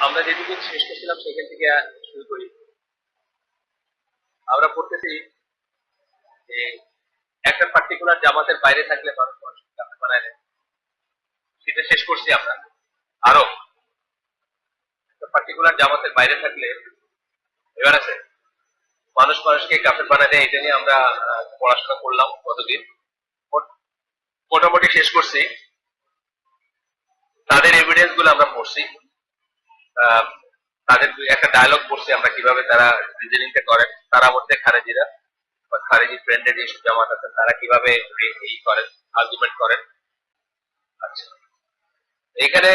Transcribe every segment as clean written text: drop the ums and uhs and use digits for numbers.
আমরা যেটুকু শেষ করছিলাম সেখান থেকে শুরু করি। আমরা পড়তেছি যে একটা পার্টিকুলার জামাতের বাইরে থাকলে মানুষ মানুষকে কাফের বানায় দেয়, সেটা শেষ করছি আমরা। আরো একটা পার্টিকুলার জামাতের বাইরে থাকলে এবার আছে মানুষ মানুষকে কাফের বানায় দেয়, এটা নিয়ে আমরা পড়াশোনা করলাম কতদিন, মোটামুটি শেষ করছি। তাদের এভিডেন্স গুলো আমরা পড়ছি, তাদের একটা ডায়লগ পড়ছি আমরা কিভাবে তারা রিজনিংটা করেন, তারা মধ্যে খারেজিরা বা খারেজি ফ্রেন্ডের যেসব জামাত আছেন তারা কিভাবে এই করেন, আর্গুমেন্ট করেন। আচ্ছা, এখানে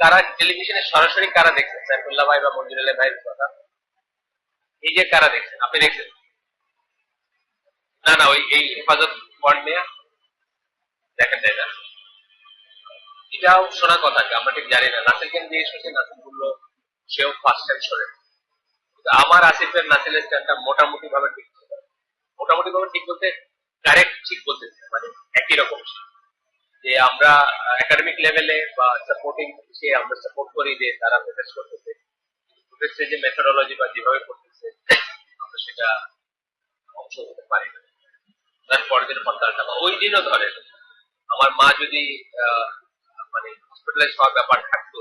কারা টেলিভিশনে সরাসরি কারা দেখছেন, সাইফুল্লাহ ভাই বা মঞ্জুরুল্লাহ ভাইয়ের কথা, এই যে কারা দেখছেন, আপনি দেখছেন? না না, ওই এই হেফাজত পয়েন্ট নিয়ে দেখা যায় না, এটাও শোনা কথা, আমরা ঠিক জানি না। নাসিলকে জিজ্ঞেস করছি, নাসিল বললো সেও ফার্স্ট টাইম শোনে। আমার আসিফের নাসিলের স্ট্যান্ডটা মোটামুটি ভাবে ঠিক ছিল, মোটামুটি ভাবে ঠিক বলতে ডাইরেক্ট ঠিক বলতেছে, মানে একই রকম, যে আমরা একাডেমিক লেভেলে বা সাপোর্টিং সে আমরা সাপোর্ট করি যে তারা প্রোটেস্ট করতেছে, প্রোটেস্টের যে মেথোডোলজি বা যেভাবে করতেছে আমরা সেটা অংশ হতে পারি না। তারপরের দিন হরতালটা বা ওই দিনও ধরে আমার মা যদি মানে হসপিটালাইজ হওয়ার ব্যাপার থাকতো,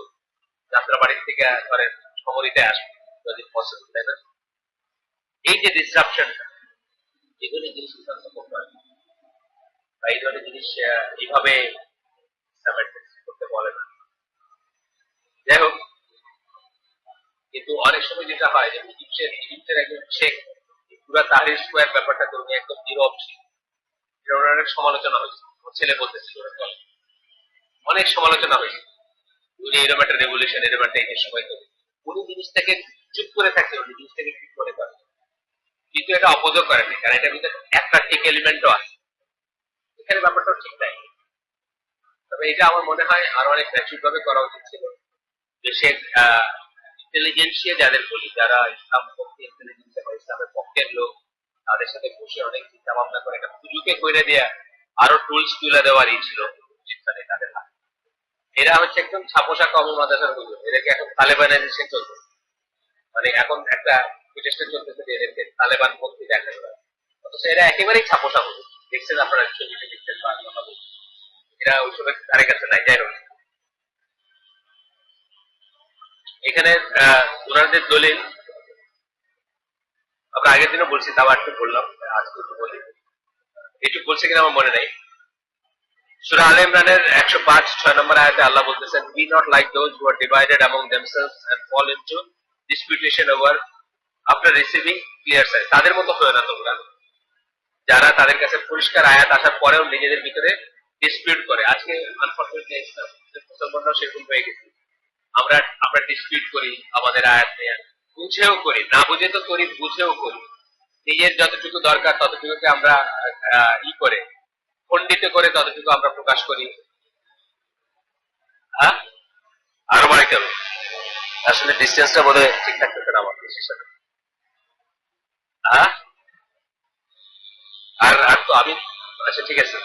যাত্রা বাড়ির থেকে ধরেন সমরিতে আসবে যদি পসিবল, তাই না? এই যে ডিসরাপশনটা, এই ধরনের জিনিস সাপোর্ট করে বা এই ধরনের জিনিস এইভাবে করতে বলে না। যাই হোক, কিন্তু অনেক সময় যেটা হয় যে ইজিপ্টের একজন শেখ পুরো তাহরির স্কোয়ার ব্যাপারটা তো উনি একদম নীরব ছিল, অনেক সমালোচনা হয়েছে, ছেলে বলতেছিল অনেক সমালোচনা হয়েছে, উনি এরকম একটা রেভলিউশন এরকম একটা এই সময় তো উনি জিনিসটাকে চুপ করে থাকছেন, উনি জিনিসটাকে ঠিক করে করেন, কিন্তু এটা অপোজও করেনি, কারণ এটার ভিতরে একটা ঠিক এলিমেন্টও আছে, এখানে ব্যাপারটা ঠিক নাই। তবে এটা আমার মনে হয় আরো অনেক ম্যাচুর ভাবে করা উচিত ছিল। দেশের ইন্টেলিজেন্সিয়া যাদের বলি, যারা ইসলাম পক্ষে ইন্টেলিজেন্সিয়া বা ইসলামের পক্ষের লোক, তাদের সাথে বসে অনেক চিন্তা ভাবনা করে একটা সুযোগে করে দেয়া, আরো টুলস তুলে দেওয়ারই ছিল তাদের হাতে। এরা হচ্ছে একদম ছাপোষা কমি মাদ্রাসার হুজুর, এদেরকে এখন তালেবানাইজেশন চলছে, মানে এখন একটা প্রচেষ্টা চলতেছে যে এদেরকে তালেবান পন্থী দেখানো হয়, অথচ এরা একেবারেই ছাপোষা হুজুর, দেখছেন আপনারা ছবিতে দেখছেন বা কথা বলছেন, এরা ওইসবের ধারে কাছে নাই। যাই হোক, এখানে ওনাদের দলিল আমরা আগের দিনও বলছি, তাও একটু বললাম, আজকে একটু বলি, এটুকু বলছে কিনা আমার মনে নাই। সূরা আলে ইমরানের 105-6 নম্বর আয়াতে আল্লাহ বলতেছেন, be not like those who are divided among themselves and fall into disputation over after receiving clear signs, তাদের মতো হয়ে না তোমরা, যারা তাদের কাছে পরিষ্কার আয়াত আসার পরেও নিজেদের ভিতরে ডিসপিউট করে। আজকে আনফরচুনেটলি মুসলমানরাও সেরকম হয়ে গেছে, আমরা আমরা ডিসপিউট করি আমাদের আয়াত নিয়ে, বুঝেও করি, না বুঝে তো করি, বুঝেও করি, নিজের যতটুকু দরকার ততটুকুকে আমরা করে খণ্ডিত করে ততটুকু আমরা প্রকাশ করি। হ্যাঁ, আরো বাড়াইতে হবে, আসলে ডিস্টেন্সটা বোধহয় ঠিক থাকতেছে না আমার দেশের সাথে। হ্যাঁ, আর আর তো আমি, আচ্ছা ঠিক আছে,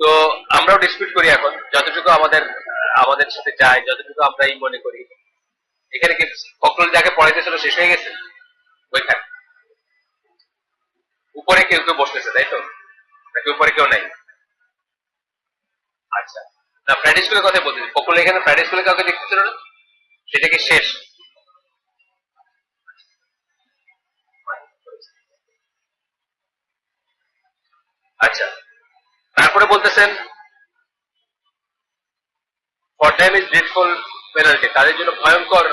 তো আমরাও ডিসপিউট করি এখন যতটুকু আমাদের আমাদের সাথে যায়, যতটুকু আমরা এই মনে করি। এখানে কি ফখরুল যাকে পড়াইতেছিল শেষ হয়ে গেছে? ওইখানে উপরে কেউ কেউ বসতেছে, তাই তো? নাকি উপরে কেউ নাই? আচ্ছা, না ফ্রাইডে স্কুলের কথা বলতেছি, ফখরুল এখানে ফ্রাইডে স্কুলে কাউকে দেখতেছিল না, সেটা কি শেষ? আচ্ছা, তারপরে বলতেছেন for them is dreadful penalty, তাদের জন্য ভয়ঙ্কর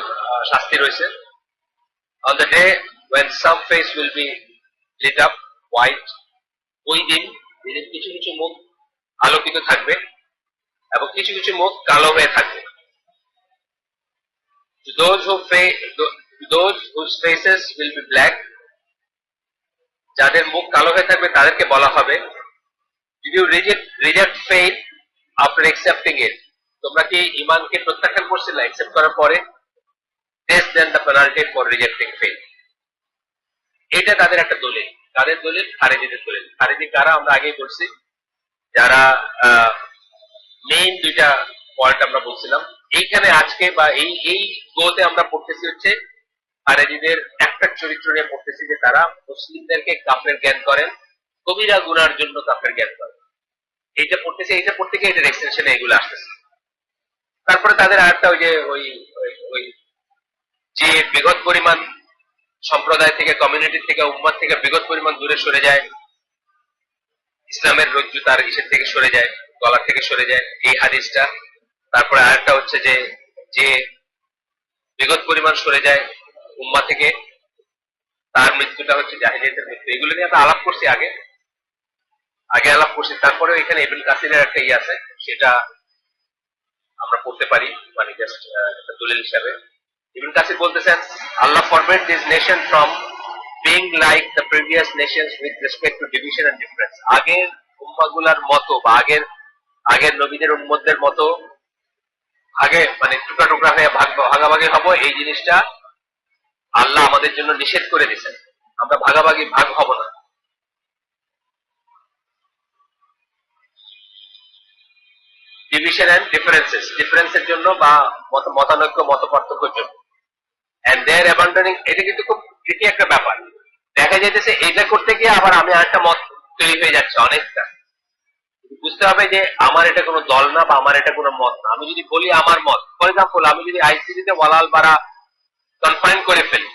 শাস্তি রয়েছে। on the day when some face will be lit up white, ওই দিন যেদিন কিছু কিছু মুখ আলোকিত থাকবে এবং কিছু কিছু মুখ কালো হয়ে থাকবে। to those whose faces will be black, যাদের মুখ কালো হয়ে থাকবে তাদেরকে বলা হবে, did you reject faith after accepting it, তোমরা কি ঈমানকে প্রত্যাখ্যান করছিলে অ্যাকসেপ্ট করার পরে? less than the penalty for rejecting faith, এটা তাদের একটা দলিল। তাদের দলিল খারেজিদের দলিল। খারেজি কারা আমরা আগেই বলছি, যারা মেইন দুইটা পয়েন্ট আমরা বলছিলাম। এইখানে আজকে বা এই এই গোতে আমরা পড়তেছি হচ্ছে খারেজিদের একটা চরিত্র নিয়ে পড়তেছি যে তারা মুসলিমদেরকে কাফের জ্ঞান করেন, কবিরা গুনার জন্য কাফের জ্ঞান করেন। এইটা পড়তেছি, এইটা পড়তে গিয়ে এটার এক্সটেনশনে এগুলো আসতেছে। তারপরে তাদের আরেকটা ওই যে ওই ওই যে বিগত পরিমাণ সম্প্রদায় থেকে, কমিউনিটি থেকে, উম্মাদ থেকে বিগত পরিমাণ দূরে সরে যায়, ইসলামের রজ্জু তার ইসের থেকে সরে যায়, গলা থেকে সরে যায়, এই হাদিসটা। তারপরে আরেকটা হচ্ছে যে যে বিগত পরিমাণ সরে যায় উম্মা থেকে, তার মৃত্যুটা হচ্ছে জাহিলিয়াতের মৃত্যু। এগুলো নিয়ে আমরা আলাপ করছি আগে আগে আলাপ করছি। তারপরে এখানে ইবনে কাসিরের একটা ইয়ে আছে, সেটা আমরা পড়তে পারি, মানে জাস্ট একটা দলিল হিসাবে। ইবনে কাসির বলতেছেন, Allah forbid this nation from being like the previous nations with respect to division and difference. আগের উম্মাগুলার মতো বা আগের আগের নবীদের উম্মতদের মতো আগে মানে টুকরা টুকরা হয়ে ভাগাভাগি হব, এই জিনিসটা আল্লাহ আমাদের জন্য নিষেধ করে দিয়েছেন। আমরা ভাগাভাগি ভাগ হব না। ডিভিশন এন্ড ডিফারেন্সেস, ডিফারেন্সের জন্য বা মতানৈক্য মত পার্থক্যের জন্য। এন্ড দেয়ার অ্যাবান্ডনিং, এটা কিন্তু খুব ট্রিকি একটা ব্যাপার। দেখা যাইতেছে এটা করতে গিয়ে আবার আমি আরেকটা মত তৈরি হয়ে যাচ্ছে অনেকটা। বুঝতে হবে যে আমার এটা কোনো দল না বা আমার এটা কোনো মত না। আমি যদি বলি আমার মত, ফর এক্সাম্পল আমি যদি আইসিডি তে ওয়ালাল বারা কনফাইন করে ফেলি,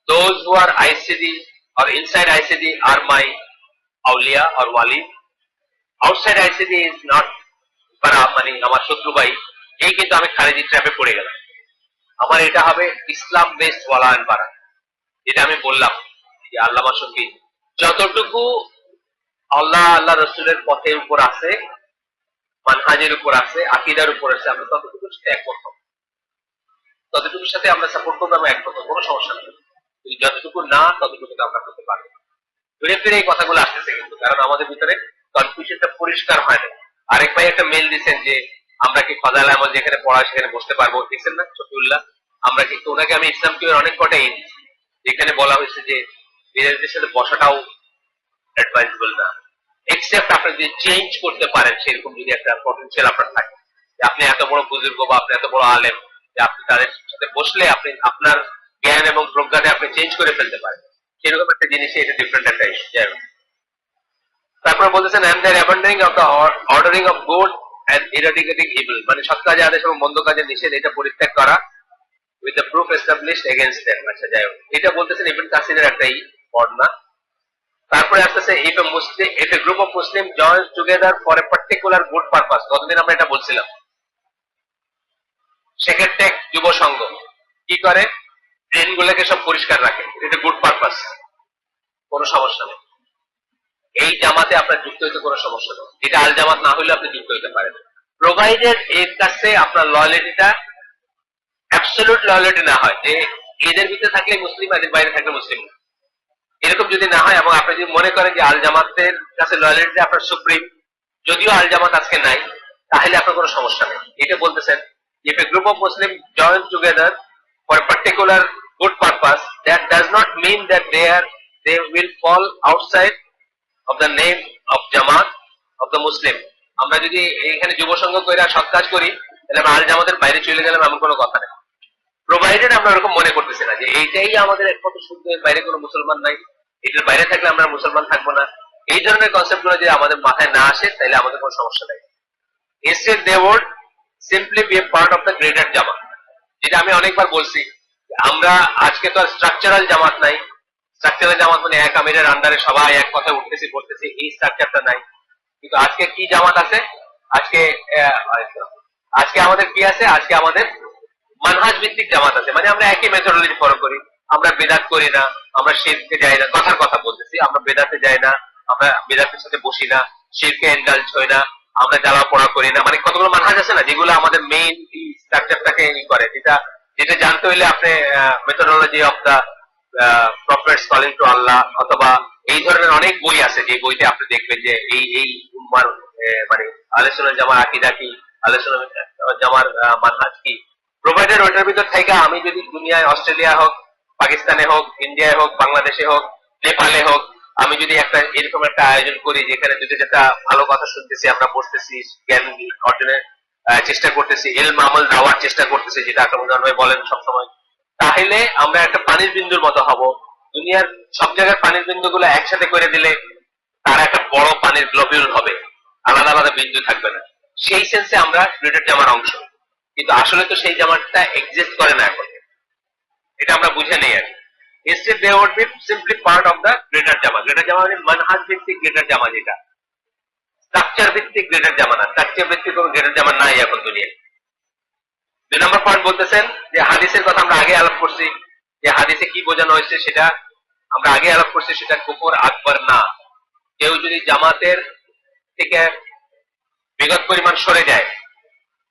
those who are ICD or inside ICD are my awliya or wali, outside ICD is not para, মানে আমার শত্রু ভাই, এই কিন্তু আমি খারেজি ট্র্যাপে পড়ে গেলাম। আমার এটা হবে ইসলাম বেসড ওয়ালা এন্ড বারা। যেটা আমি বললাম যে আল্লামা শফি যতটুকু আল্লাহ আল্লাহ রসুলের পথের উপর আছে, মানহাজের উপর আছে, আকীদার উপর আছে, আমরা ততটুকুর সাথে একমত হব, ততটুকুর সাথে আমরা সাপোর্ট করবো, আমরা একমত হব, কোনো সমস্যা নেই। যতটুকু না ততটুকু আমরা করতে পারবো। ঘুরে ফিরে এই কথাগুলো আসতেছে কিন্তু, কারণ আমাদের ভিতরে কনফিউশনটা পরিষ্কার হয় না। আরেক ভাই একটা মেল দিচ্ছেন যে আমরা কি ফাদাল আমল যেখানে পড়া সেখানে বসতে পারবো, দেখছেন না শফিউল্লাহ? আমরা কিন্তু ওনাকে আমি ইসলাম কি অনেক কটাই দিচ্ছি, যেখানে বলা হয়েছে যে বিদেশদের সাথে বসাটাও অ্যাডভাইজেবল না, এক্সেপ্ট আপনি যদি চেঞ্জ করতে পারেন, সেরকম যদি একটা পটেনশিয়াল আপনার থাকে, যে আপনি এত বড় বুজুর্গ বা আপনি এত বড় আলেম, যে আপনি তাদের সাথে বসলে আপনি আপনার জ্ঞান এবং প্রজ্ঞাতে আপনি চেঞ্জ করে ফেলতে পারেন, সেরকম একটা জিনিস, এটা ডিফারেন্ট একটা ইস্যু। তারপরে বলতেছেন and their abandoning of the ordering of good and eradicating evil, মানে সৎ কাজে আদেশ এবং মন্দ কাজে নিষেধ, এটা পরিত্যাগ করা with the proof established against them। আচ্ছা যাই হোক, এটা বলতেছেন ইবনে কাসিরের একটাই বর্ণনা। তারপরে আসতেছে if a group of Muslim joins together for a particular good purpose, গতদিন আমরা এটা বলছিলাম, সেক্ষেত্রে যুব সংঘ কি করে, ড্রেন গুলোকে সব পরিষ্কার রাখে, এটা গুড পারপাস, কোনো সমস্যা নেই। এই জামাতে আপনার যুক্ত হইতে কোনো সমস্যা নেই, এটা আল জামাত না হলে আপনি যুক্ত হইতে পারেন, প্রোভাইডেড এর কাছে আপনার লয়ালিটিটা অ্যাবসলিউট লয়ালিটি না হয়, যে এদের ভিতরে থাকলে মুসলিম, এদের বাইরে থাকলে মুসলিম, এরকম যদি না হয়, এবং আপনি যদি মনে করেন যে আল জামাতের কাছে লয়ালিটি আপনার সুপ্রিম, যদিও আল জামাত আজকে নাই, তাহলে আপনার কোনো সমস্যা নেই। এটা বলতেছেন if a group of Muslims join together for a particular good purpose, that does not mean that they will fall outside of the name of Jamaat of the Muslim। আমরা যদি এখানে যুব সংঘ কইরা সৎ কাজ করি, তাহলে আমরা আল জামাতের বাইরে চলে গেলাম, এমন কোনো কথা নেই। প্রোভাইডেড আমরা এরকম মনে করতেছি না যে এইটাই আমাদের একমাত্র শুদ্ধ, এর বাইরে কোনো মুসলমান নাই, এটার বাইরে থাকলে আমরা মুসলমান থাকবো না, এই ধরনের কনসেপ্ট গুলো যদি আমাদের মাথায় না আসে, তাহলে আমাদের কোনো সমস্যা নেই। Instead they would simply be a part of the greater জামাত। যেটা আমি অনেকবার বলছি, আমরা আজকে তো আর স্ট্রাকচারাল জামাত নাই। স্ট্রাকচারাল জামাত মানে এক আমিরের আন্ডারে সবাই এক কথা উঠতেছি পড়তেছি, এই স্ট্রাকচারটা নাই। কিন্তু আজকে কি জামাত আছে, আজকে আজকে আমাদের কি আছে, আজকে আমাদের মানহাজ ভিত্তিক জামাত আছে, মানে আমরা একই মেথোডোলজি ফলো করি, আমরা বেদাত করি না, আমরা শিরকে যাই না, কথার কথা বলতেছি, আমরা বেদাতে যাই না, আমরা বেদাতের সাথে বসি না, শিরকে এনগালজ হই না, আমরা জ্বালা পড়া করি না, মানে কতগুলো মানহাজ আছে না, যেগুলো আমাদের মেইন স্ট্রাকচারটাকে করে, যেটা যেটা জানতে হইলে আপনি methodology of the prophets calling to Allah, অথবা এই ধরনের অনেক বই আছে, যে বইতে আপনি দেখবেন যে এই এই উম্মার মানে আহলে সুন্নাত জামার আকীদা কি, আহলে সুন্নাত জামার মানহাজ কি, প্রোভাইডার ওইটার ভিতর থেকে আমি যদি দুনিয়ায় অস্ট্রেলিয়া হোক, পাকিস্তানে হোক, ইন্ডিয়ায় হোক, বাংলাদেশে হোক, নেপালে হোক, আমি যদি একটা এরকম একটা আয়োজন করি যেখানে দুটো যেটা ভালো কথা শুনতেছি, আমরা বসতেছি জ্ঞান অর্জনের চেষ্টা করতেছি, এলম আমল দেওয়ার চেষ্টা করতেছি, যেটা আকরামুজ্জামান ভাই বলেন সবসময়, তাহলে আমরা একটা পানির বিন্দুর মতো হব। দুনিয়ার সব জায়গায় পানির বিন্দুগুলো একসাথে করে দিলে তারা একটা বড় পানির গ্লোবিউল হবে, আলাদা আলাদা বিন্দু থাকবে না। সেই সেন্সে আমরা গ্রেটার জামার অংশ, কিন্তু আসলে তো সেই জামাটা এক্সিস্ট করে না এখন, এটা আমরা বুঝে নেই আর কি। Instead they would be simply part of the greater জামা। গ্রেটার জামা মানে মানহাজ ভিত্তিক গ্রেটার জামা, যেটা স্ট্রাকচার ভিত্তিক গ্রেটার জামা না, স্ট্রাকচার ভিত্তিক কোনো গ্রেটার জামা নাই এখন দুনিয়ায়। 2 নম্বর পয়েন্ট বলতেছেন যে হাদিসের কথা আমরা আগে আলাপ করছি, যে হাদিসে কি বোঝানো হয়েছে সেটা আমরা আগে আলাপ করছি, সেটা কুফর আকবার না। কেউ যদি জামাতের থেকে বিগত পরিমাণ সরে যায়,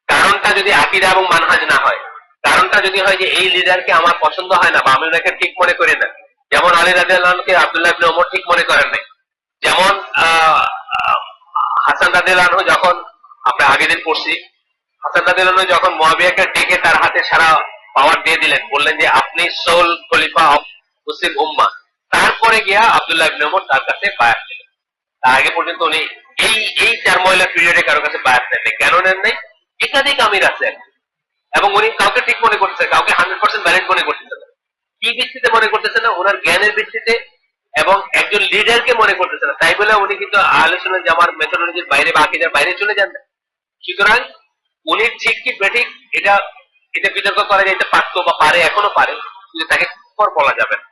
কারণটা যদি আকীদা এবং মানহাজ না হয়, কারণটা যদি হয় যে এই লিডারকে আমার পছন্দ হয় না বা আমি ওনাকে ঠিক মনে করি না, যেমন আলী রাদিয়াল্লাহু আনহুকে আব্দুল্লাহ ইবনে ওমর ঠিক মনে করেন নাই, যেমন হাসান রাদিয়াল্লাহু আনহু যখন আমরা আগের দিন পড়ছি, হাসান রাদিয়াল্লাহু আনহু যখন মুয়াবিয়াকে ডেকে তার হাতে সারা পাওয়ার দিয়ে দিলেন, বললেন যে আপনি সোল খলিফা অফ মুসলিম উম্মাহ, তারপরে গিয়া আব্দুল্লাহ ইবনে ওমর তার কাছে বায়াত দিলেন। তার আগে পর্যন্ত উনি এই এই 4 মহিলা পিরিয়ডে কারো কাছে বায়াত নেন নাই। কেন নেন নাই? একাধিক আমির আছেন এবং উনি কাউকে ঠিক মনে করতেছে, কাউকে 100% ভ্যালিড মনে করতেছে না। কি ভিত্তিতে মনে করতেছে না? ওনার জ্ঞানের ভিত্তিতে এবং একজন লিডারকে মনে করতেছে না। তাই বলে উনি কিন্তু আহলে সুন্নাত জামার মেথোডলজির বাইরে বা আকীদার বাইরে চলে যান না। সুতরাং উনি ঠিক কি বেঠিক এটা এটা বিতর্ক করা যাইতে পারতো বা পারে, এখনো পারে, কিন্তু তাকে উপর বলা যাবে না,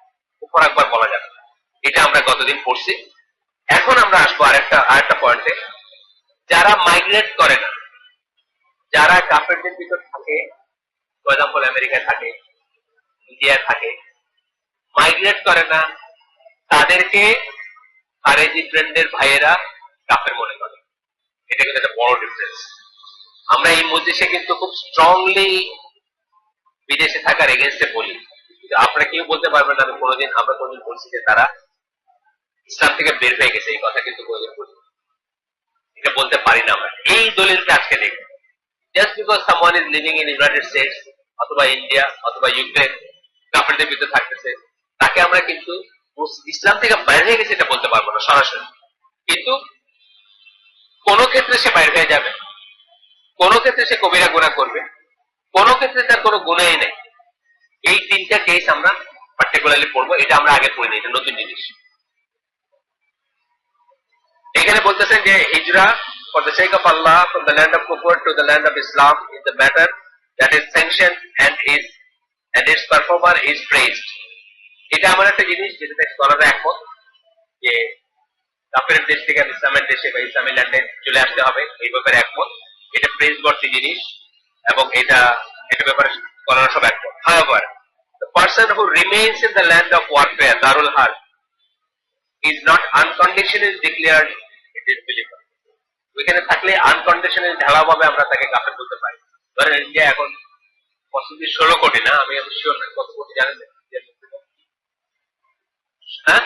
উপর একবার বলা যাবে না। এটা আমরা গতদিন পড়ছি। এখন আমরা আসবো আরেকটা পয়েন্টে, যারা মাইগ্রেট করে না, যারা কাফেরদের ভিতর থাকে, ফর এক্সাম্পল আমেরিকায় থাকে, ইন্ডিয়ায় থাকে, মাইগ্রেট করে না, তাদেরকে খারেজি ট্রেন্ডের ভাইয়েরা কাফের মনে করে। এটা কিন্তু একটা বড় ডিফারেন্স। আমরা এই মজলিসে কিন্তু খুব স্ট্রংলি বিদেশে থাকার এগেনস্টে বলি, কিন্তু আপনারা কেউ বলতে পারবেন না আমরা কোনোদিন বলছি যে তারা ইসলাম থেকে বের হয়ে গেছে, এই কথা কিন্তু কোনোদিন বলি, এটা বলতে পারি না আমরা। এই দলিলটা আজকে দেখব, just because someone is living in United states অথবা ইন্ডিয়া অথবা ইউক্রেন, কাফেরদের ভিতরে থাকতেছে, তাকে আমরা কিন্তু ইসলাম থেকে বাইরে হয়ে গেছে এটা বলতে পারবো না সরাসরি। কিন্তু কোন ক্ষেত্রে সে বাইরে হয়ে যাবে, কোন ক্ষেত্রে সে কবিরা গুনাহ করবে, কোন ক্ষেত্রে তার কোনো গুনাহই নেই। এই 3টা কেস আমরা পার্টিকুলারলি পড়বো। এটা আমরা আগে পড়িনি, এটা নতুন জিনিস। এখানে বলতেছেন যে হিজরা for the sake of Allah from the land of kufr to the land of Islam is the matter that is sanctioned and its performer is praised. এটা আমার একটা জিনিস যেটাতে স্কলাররা একমত যে কাফের দেশ থেকে ইসলামের দেশে বা ইসলামী ল্যান্ডে চলে আসতে হবে, এই ব্যাপারে একমত। এটা প্রেজ বর্তী জিনিস এবং এটা ব্যাপারে স্কলাররা সব একমত। However, the person who remains in the land of warfare, Darul Harb, is not unconditionally declared a disbeliever. ওইখানে থাকলে আনকন্ডিশনালি ঢালাভাবে আমরা তাকে কাফের বলতে পারি। ধরেন ইন্ডিয়া এখন 16 কোটি না, আমি শিওর না কত কোটি জানেন? হ্যাঁ,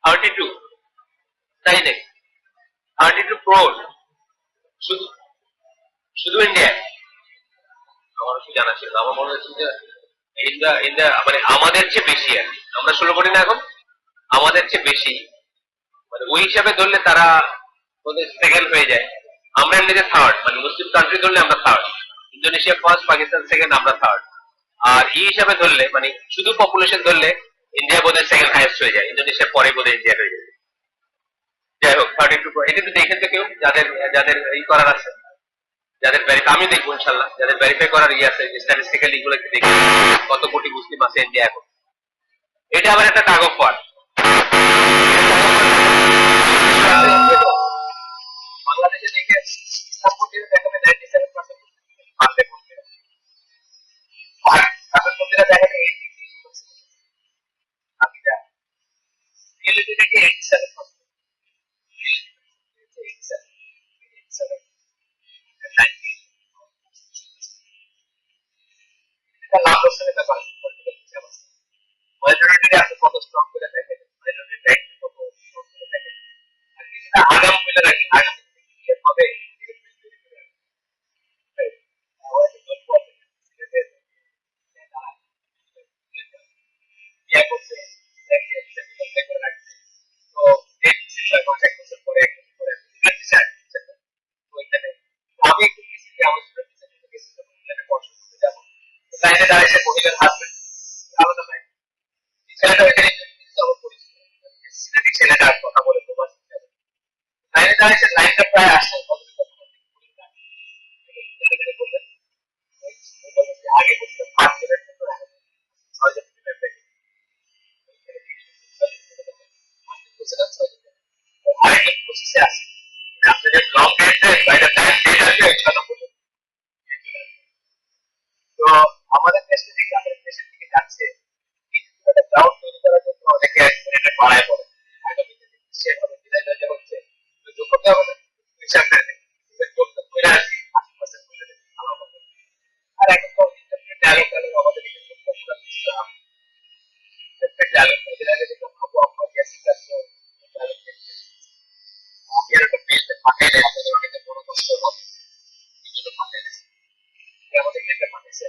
32, তাই নাকি? 32 ক্রোর শুধু শুধু ইন্ডিয়া। আমার কি জানা ছিল, আমার মনে হচ্ছে যে ইন্ডিয়া মানে আমাদের চেয়ে বেশি আর কি। আমরা 16 কোটি না এখন, আমাদের চেয়ে বেশি, মানে ওই হিসাবে ধরলে তারা সেকেন্ড হয়ে যায়। আমরা এমনিতে থার্ড, মানে মুসলিম কান্ট্রি ধরলে আমরা third, Indonesia first, Pakistan second, আমরা থার্ড। আর এই হিসাবে ধরলে মানে শুধু পপুলেশন ধরলে ইন্ডিয়া বোধহয় সেকেন্ড হাইয়েস্ট হয়ে যায়, ইন্দোনেশিয়ার পরে বোধহয় ইন্ডিয়া হয়ে যায়। যাই হোক, 32। এটা কিন্তু দেখেন তো কেউ যাদের যাদের এই করার আছে, যাদের আমি দেখবো ইনশাল্লাহ, যাদের ভেরিফাই করার ইয়ে আছে, স্ট্যাটিস্টিক্যালি এগুলো একটু দেখি কত কোটি মুসলিম আছে ইন্ডিয়া এখন। এটা আবার একটা টাগ অফ ওয়ার। বাংলাদেশে দেখে ইসলাম পন্থীরা দেখাবে 97%, মানবে পন্থীরা, আর কাফের পন্থীরা দেখাবে 80%। বাকিটা রিয়েলিটি দেখে 87%, 90। এটা লাভ লোকসানের ব্যাপার, মেজরিটি আছে কত স্ট্রং করে দেখে, মেজরিটি দাঁড়িয়েছে মহিলার হাজবেন্ড আলাদা নাই ছেলেটা এখানে ছেলেটা কথা বলে প্রবাস লাইনে দাঁড়িয়েছে লাইনটা প্রায় আসছে আগে বলতে 5 মিনিট আরেকটা প্রসেসে আছে আপনি যে ব্লক দিয়েছেন বাইরে টাইম ডেট আছে সেটা বলুন তো আমাদের দেশ থেকে আমাদের দেশের দিকে যাচ্ছে একটা ক্রাউড তৈরি করার জন্য অনেকে এটা বাড়ায় পড়ে আগামী দিনে সেভাবে বিদায় হয়ে হচ্ছে তো করতে হবে না হিসাব করে করে আসি 80% করে ভালো হবে আর এখন তো ইন্টারনেট ডায়ালগ ডায়ালগ আমাদের এখানে খুব পপুলার ইন্টারনেট ডায়ালগ এর আগে যেটা ভাবো আমরা গ্যাস কাটতো ডায়ালগ আমি আর একটা পেজে পাঠিয়ে দেয় আপনাদের অনেকে কোনো কষ্ট হবে কিছু তো পাঠিয়ে দেয় আমাদের একটা পাঠিয়েছে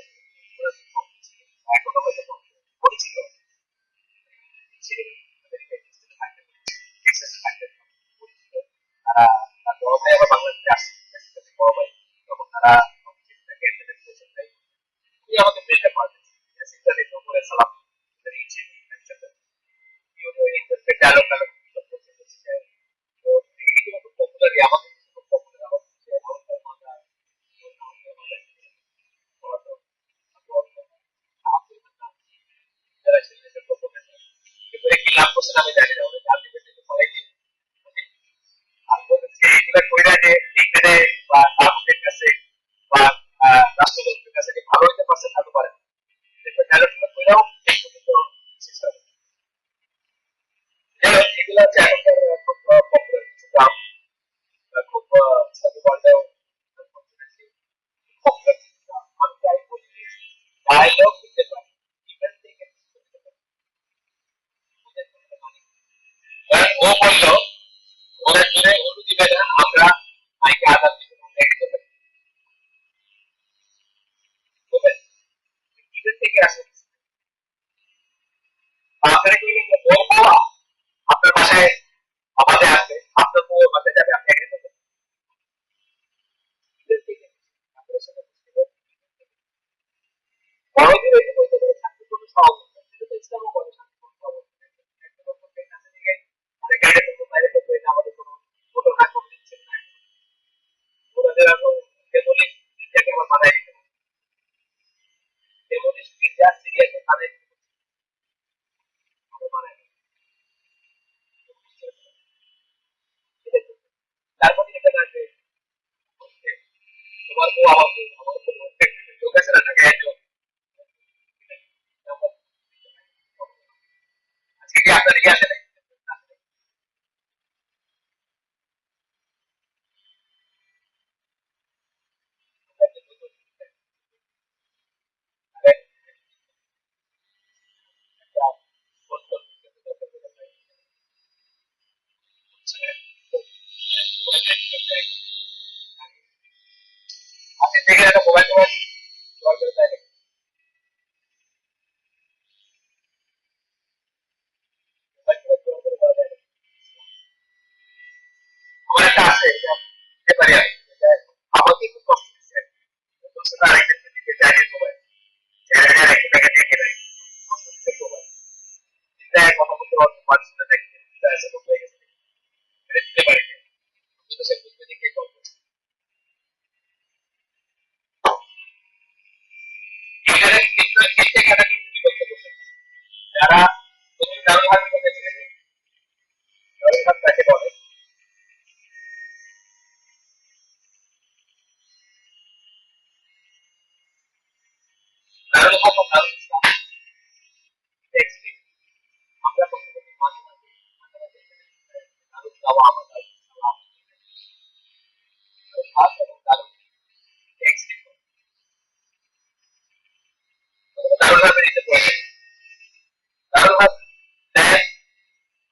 এখনো হয়তো পরিচিত তারা তার বড় ভাই আবার বাংলাদেশে আসছে বড় ভাই তখন তারা আমাকে পেজটা পাঠিয়েছে করে সালাম দিয়েছে ডায়লগ ডায়লগ তো এইগুলো খুব পপুলার আমাদের খুব পপুলার কি লাভ করছেন আমি জানি না আলটিমেটলি সবাইকে আর বলতেছে এগুলা কইরা যে এখানে বা আপনাদের কাছে বা রাষ্ট্রযন্ত্রের কাছে যে ভালো হইতে পারছে ভালো পারেন ডায়লগটা কইরাও শেষ হবে এগুলো হচ্ছে এখনকার খুব পপুলার কিছু গান খুব সাথে বললেও পপুলার আমি চাই বলি ডায়লগ দিতে পারি ইভেন থেকে ও বললো ওরা জুড়ে অনু দিবে না আমরা মাইকে আঘাত দিব না ইভেন থেকে আসে আপনারা কি বলবো আপনার বাসায় আমাদের আসবে আপনার বউ বাসায় যাবে আপনি এখানে করবেন বড়দিন এসে বলতে পারে শান্তিপূর্ণ সহযোগিতা সেটা তো ইসলামও করে শান্তিপূর্ণ সহযোগিতা বাইরে করবে আমাদের কোনো ঘটনা করছে না ওদের এখন যেমনই নিজেকে আমার মাথায় দিতে যেমনই যা সিরিয়াসে মাথায় তারপরে যেটা আসবে তোমার বউ আমার বউ আমাদের কোনো যোগ আছে না থাকে একজন আজকে কি আপনার দিকে আসে নাই আপনি দেখে একটা মোবাইল টোবাইল ব্যবহার করে দেয় মোবাইল টোবাইল ব্যবহার করে দেওয়া যায় আমার একটা আছে এটা দিতে পারি আমি আমাকে খুব কষ্ট দিচ্ছে দোষটা আরেকটা দিতে চাই মোবাইল একটা টাকা দেখে নেয় কথা বলতে পারছি না দেখতে আছে হয়ে গেছে এটা দিতে পারি কিন্তু সে বুঝতে দিকে করবে এখানে কিন্তু এই জায়গাটা কিন্তু বিভক্ত করছে যারা প্রথম কারো হাত করেছে কারো হাত তাকে বলে কারো হাত কারো ইসলাম আমরা প্রথমে মাঝে মাঝে কারো দাওয়া আমাদের হাত এবং কারো কারো হাতে দিতে পারে কারো হাত দেয়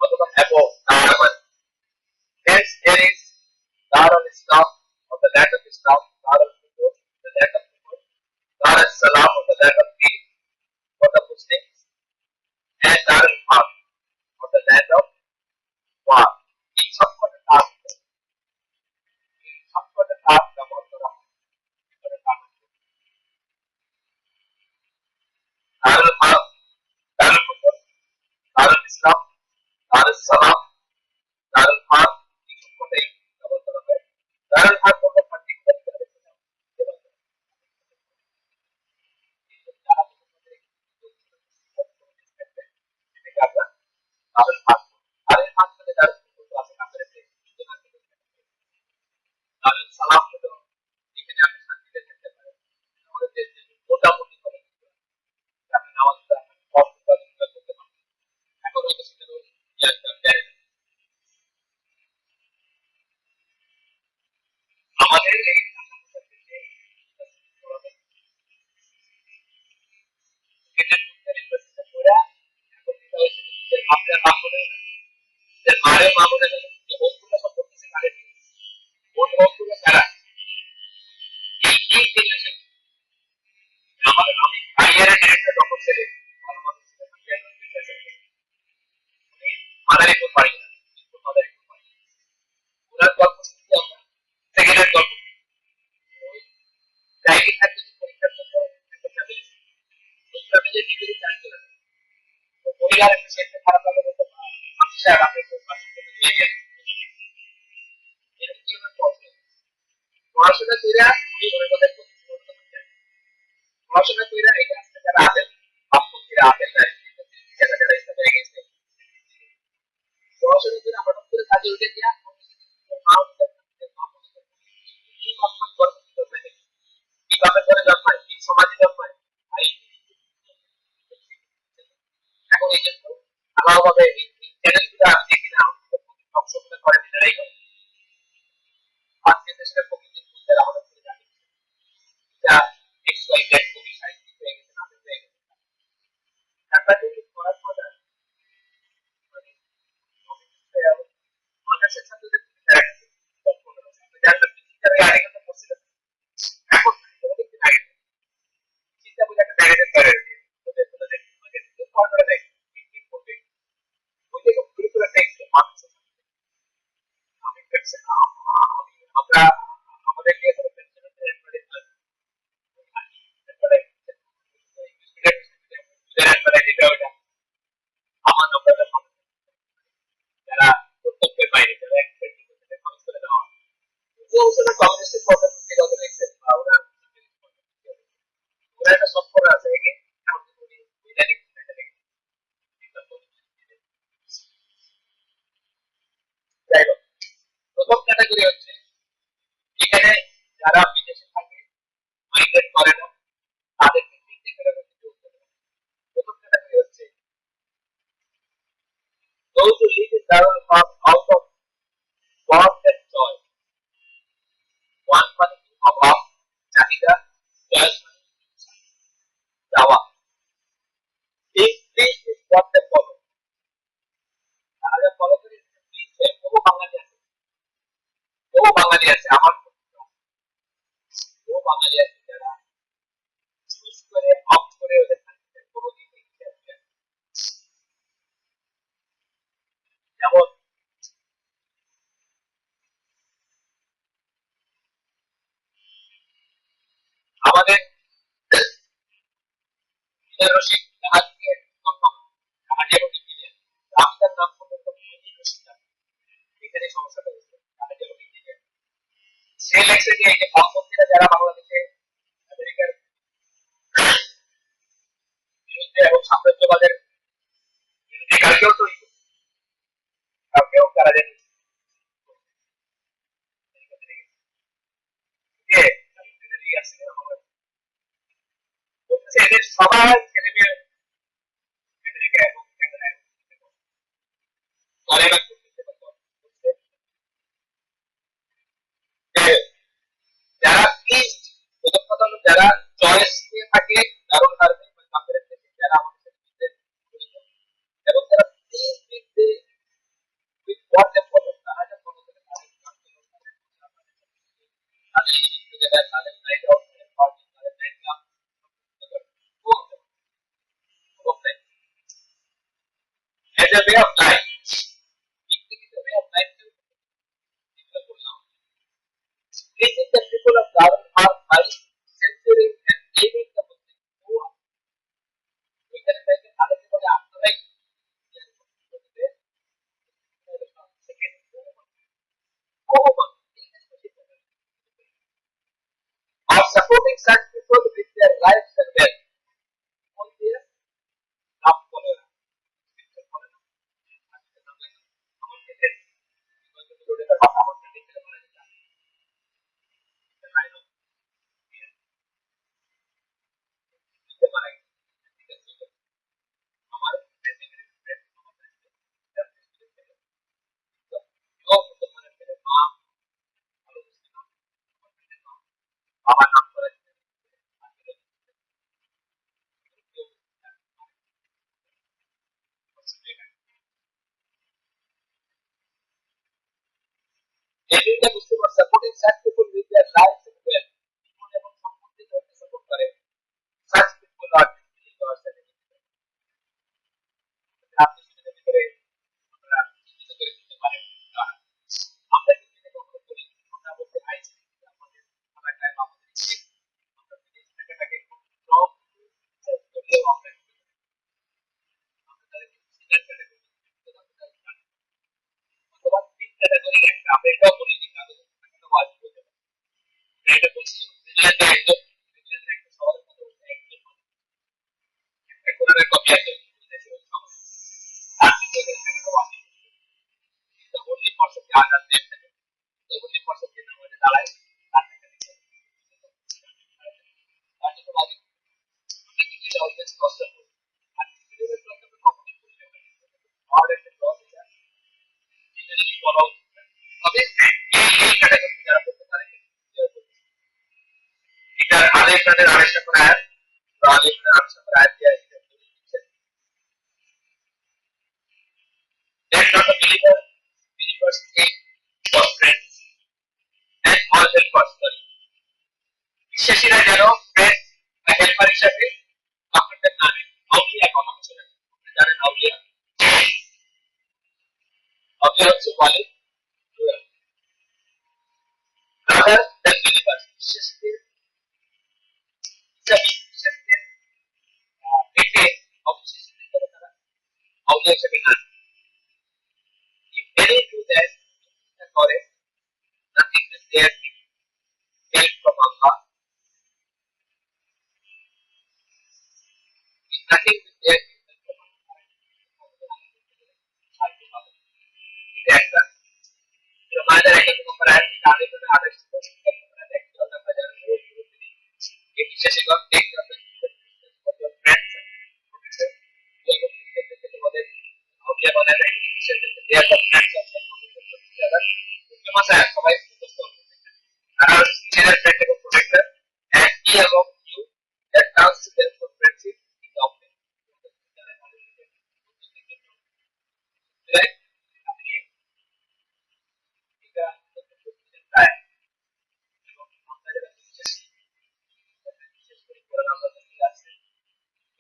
অথবা এবং তার মানে hence there is Dar al Islam on the land of Islam, Dar al Kufur, the land of Kufur, Dar al Salam on the land of peace, father একটু পারি না, ফাদার একটু পারি। ওনার গল্প শুনছি আমরা, সেকেন্ডের গল্প ডায়েরি থাকতে পরীক্ষার জন্য একটা ফ্যামিলি, ওই ফ্যামিলির ভিতরে চারজন আছে। তো পরিবার একটা ছেলে খারাপ লাগে বলতে স্যার আপনি খুব নিয়ে গেলেন, এরকম কি পড়াশোনা কইরা উনি মনে করেন পড়াশোনা কইরা এই আজকে যারা আছেন বাপমন্ত্রীরা আছেন না, যারা যারা ইসলামে গেছে পড়াশোনা করে হঠাৎ করে কাজে উঠে গিয়া কিভাবে করে জন্মায়, কি সমাজে জন্মায়, এখন এই জন্য আলাদাভাবে এই চ্যানেলগুলো আপনি কিনা সবসময় করে নিজেরাই করে আজকে দেশের কমিটির মধ্যে আমাদের জানি যা এক্স ওয়াই জেড কবি সাহিত্যিক হয়ে গেছে, নাটক হয়ে গেছে, ঢাকা থেকে করার পর মানে অনার্সের ছাত্রদের এখন অনেকদিন আগে চিন্তা করে একটা জায়গায় করে আমরা আমাদেরকে আমার নম্বরটা যারা কর্তব্যের বাইরে যারা মানুষ করে দেওয়া কমিউনিস্টের প্রবলেম বা ওরা ওরা একটা সম্পর্ক আছে যাই হোক, প্রথম ক্যাটাগরি হচ্ছে এখানে যারা বিদেশে থাকে মাইগ্রেট করে না তাদেরকে তিনটে ক্যাটাগরি প্রথম ক্যাটাগরি হচ্ছে those who live in Darul Farm out of want and joy. Want মানে কি অভাব, চাহিদা, চয়েস মানে চাওয়া। This is what they follow. তারা যা ফলো করে বহু বাঙালি আছে, বহু বাঙালি আছে আমার বহু বাঙালি আছে যারা চুজ করে অফ করে ওদের কোনোদিন যেমন আমাদের রশিদ জাহাজকে জাহাজের ইঞ্জিনিয়ার রাস্তার নাম পর্যন্ত রশিদ, এখানে সমস্যাটা হচ্ছে জাহাজের ইঞ্জিনিয়ার সে লেখছে যে এই যে বামপন্থীরা যারা বাংলাদেশে আমেরিকার বিরুদ্ধে এবং সাম্রাজ্যবাদের বিরুদ্ধে কালকেও তৈরি কালকেও তারা যে এদের সবাই ছেলে মেয়ে আমেরিকা এবং কানাডায় যারা প্লিজড প্রথম কথা হলো যারা চয়েস নিয়ে থাকে দারুণ হারবে যারা আমাদের সাথে এবং যারা please with what they follow তারা যা ফলো করে তাদের নাইট আউট পার্টি তাদের night club as a way of life, picnic is a way of life too. Teaching the people of Darul are high, censoring and blaming the Muslims who are. এখানে থেকে তাদেরকে বলে আপনারাই are supporting such people with their lives and wealth. On their লাভ করে না। বাবার নাম করে ইমরানের আড়াইশ নম্বর আয়াত, আলী ইমরানের 28 নম্বর আয়াত দিয়ে let not the believers take for friends and all helpers. বিশ্বাসীরা যেন ফ্রেন্ড বা হেল্পার হিসাবে আপনাদের নামে আউলিয়া কথা হচ্ছে না। জানেন আউলিয়া, আউলিয়া হচ্ছে বলে রাদার দ্যান বিলিভার্স, বিশ্বাসীদের বিশ্বাসীদের পেটে অবিশ্বাসীদের করে তারা আউলিয়া হিসাবে না। If any do that করে nothing will there be help from Allah. If nothing will there be help from Allah. এটা একটা reminder একটা নম্বর আয়াত তাদের জন্য আদেশ ये विशेष एक एक फ्रेंड्स আমাদের আউলিয়া বানায় রাখি বিশেষ দে আর ফ্রেন্ডস অফ উনকে মাথায় সবাই মুখস্থ করতে তারা নিজেদের ফ্রেন্ড এবং protector and he among you that comes to them for friendship in the open right এটা তাই এবং আমাদের বিশেষ করে কোরআন আমরা দেখতে আছে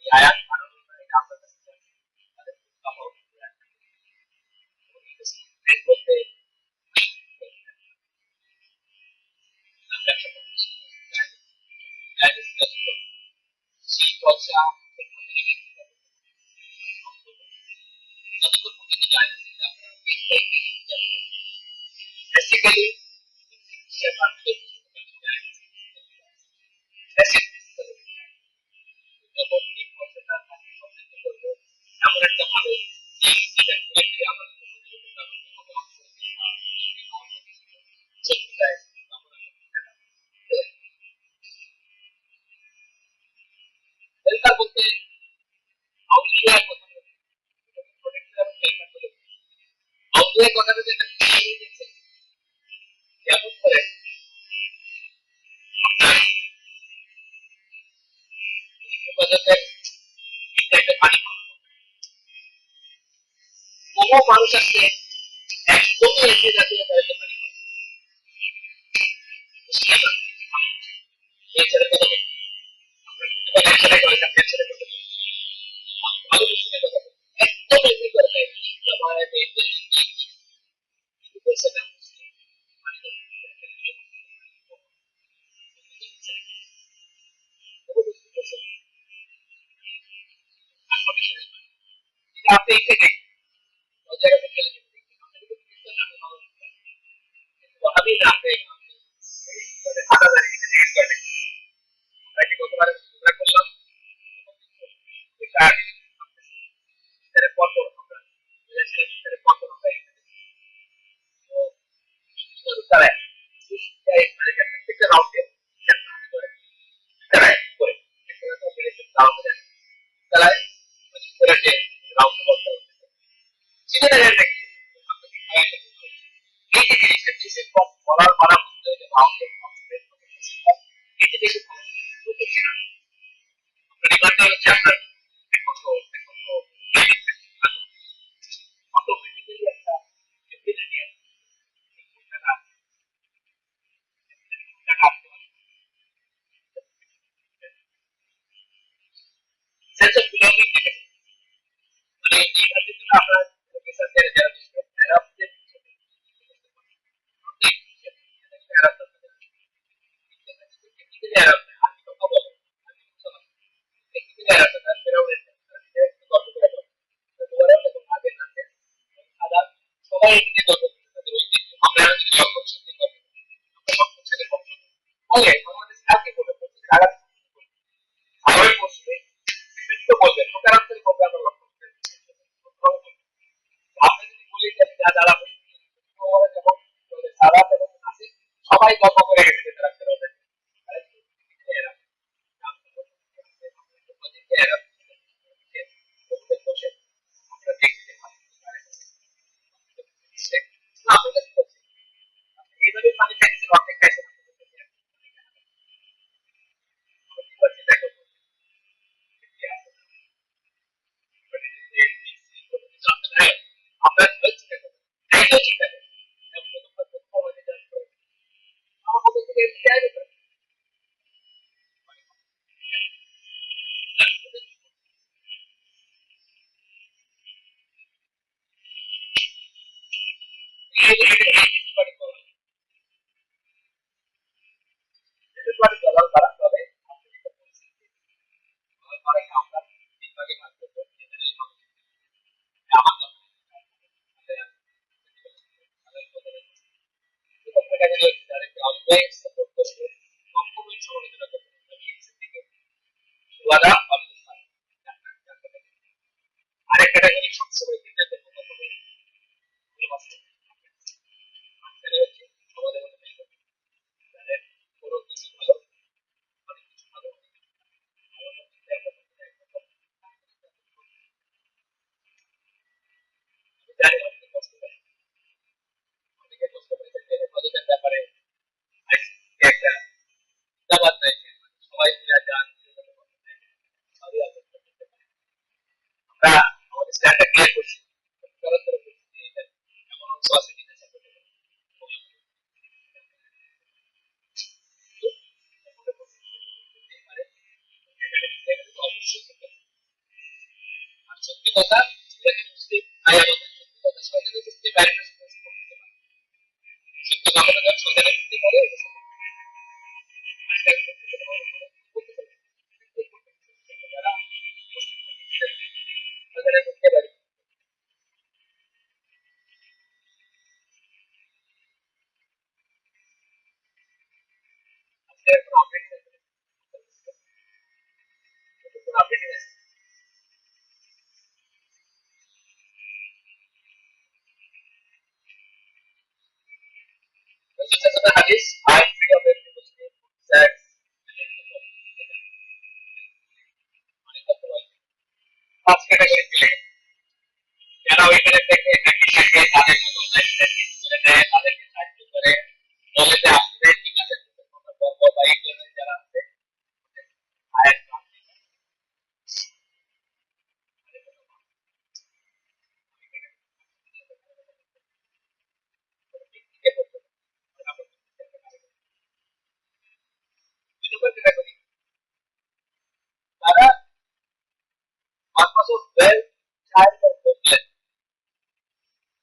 এই আয়াত মানব করে আমরা দেখতে আছে তাদের কামড় ফ্রেন্ড বলতে basically এমন একটা ভালো হেল্পার বলতে আউলিয়া কথা আউলিয়া কথাটা যেটা যেমন করে কোনো মানুষ আছে একদমই এগিয়ে যাচ্ছে একদম এগ্রি করে দেয় আপনি এসে দেখেন ওই জায়গাতে গেলে আমি না আপনি আধা দাঁড়িয়ে গতবার করলাম পর তারা প্রত্যেকটা রাউন্ডে তারা রাউন্ড করতে হবে সেখানে এই যে জিনিসটা ডিসিশন বলার করা বলতে হলে রাউন্ডে এই যে বেশি রিমান্ডার হচ্ছে আপনার অটোমেটিক্যালি একটা সেন্স অফ বিলঙ্গিং মানে এইটার ভিতরে আপনার প্রফেসরদের যারা এরা সবাই আমরা আবার বসবে বিভিন্ন বলবেন সকারাত্মক ভাবে আমরা লক্ষ্য আপনি যদি বলি যে যা দাঁড়াবে যেমন সারা এবং আছে সবাই গল্প করে গেছে তারা ফেরত এইভাবে পানি খাইছে অনেক খাইছে ওয়াদা আরেকটা জিনিস সবসময় চিন্তা করতে হবে আমাদের মধ্যে কোনো কিছু ভালো অনেক কিছু ভালো জানি অনেকে কষ্ট করে অনেকে কষ্ট করে মদতের ব্যাপারে একটা দাবাত দেয় সবাই মিলে যান আমরা আমাদের স্ট্যান্ডার্ড ক্লিয়ার করছি এমন অংশ আছে যেটা আর সত্যি কথা যেটাকে মুসলিম ভাই আমাদের সত্যি কথা সরকারের মুসলিম বাইরে সত্যি কথাটা যখন সরকারের মুসলিম বলে যারা সরকারের করতে পারি আজকে এখন আপডেট আপডেট আছে হাদিস I free of every Muslim that পাঁচ ক্যাটাগরি দিলে যারা ওইখানে থেকে একই থাকে তাদের মতো লাইফস্টাইল করে নেয় তাদেরকে সাহায্য করে নলেজে আসলে ঠিক আছে বর্গ বা এই ধরনের যারা আছে আয়ের ক্যাটাগরি তারা purpose of wealth child or homeless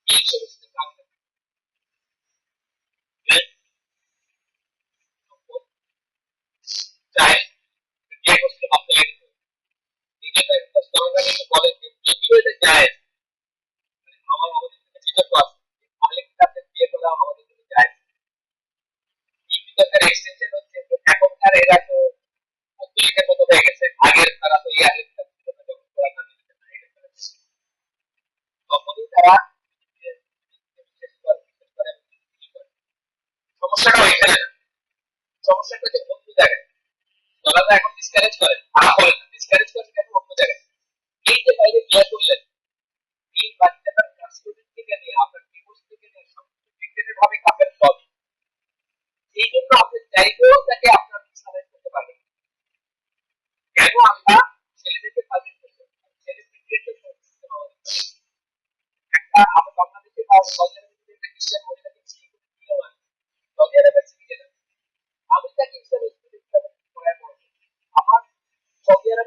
এই সমস্ত কারণে চায় যে কষ্ট ভাবতে লাগে নিজেটা একটা সরকারি বলে যদিও এটা যায় আমার আমাদের বিতর্ক আছে তাহলে কিন্তু আপনি বিয়ে করা আমাদের জন্য যায় এই বিতর্কের এক্সটেনশন হচ্ছে এখনকার এরা তো আধুনিকের মতো হয়ে গেছে আগের তারা তো ইয়ার তখনই তারা সমস্যাটা ওইখানে না সমস্যাটা হচ্ছে অন্য জায়গায় ওনারা এখন ডিসকারেজ করেন তারা বলেন ডিসকারেজ করেন কেন অন্য জায়গায় এই যে বাইরে বিয়ে করলেন এই বাচ্চাটার কাস্টডি থেকে নিয়ে আপনার ডিভোর্স থেকে নিয়ে সবকিছু ডিটেলের ভাবে কাপের সব এই জন্য আপনি চাইলেও তাকে আপনার সাহায্য করতে পারবেন কেন আমরা ছেলেদেরকে সাহায্য করতে ছেলেদেরকে একটা আমার বাংলাদেশে বা সৌদি আরবে একটা খ্রিস্টান মহিলাকে বিয়ে করে দিল সৌদি আরবের সিটিজেন আমি তাকে ইসলামের স্টুডেন্ট আমার সৌদি আরবে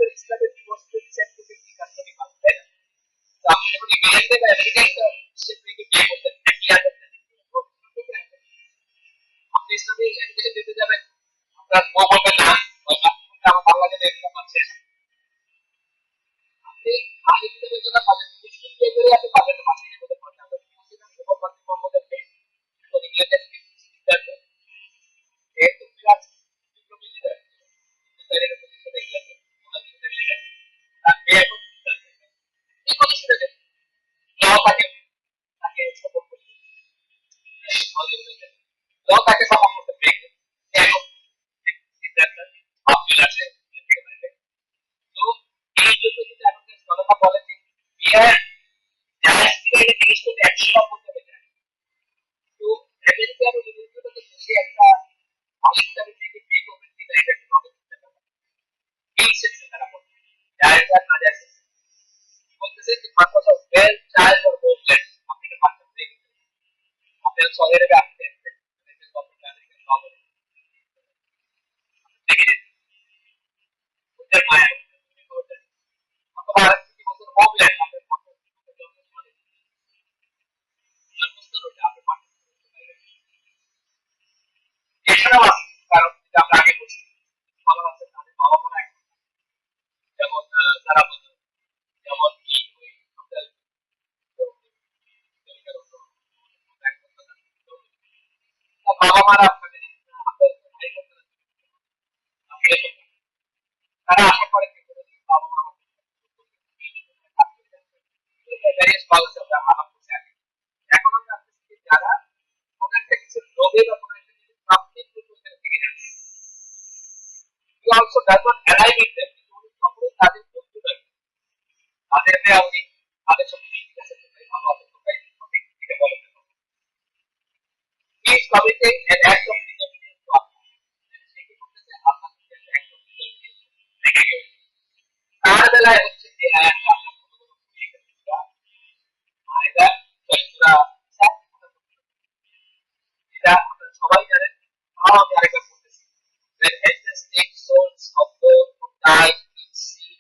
night will see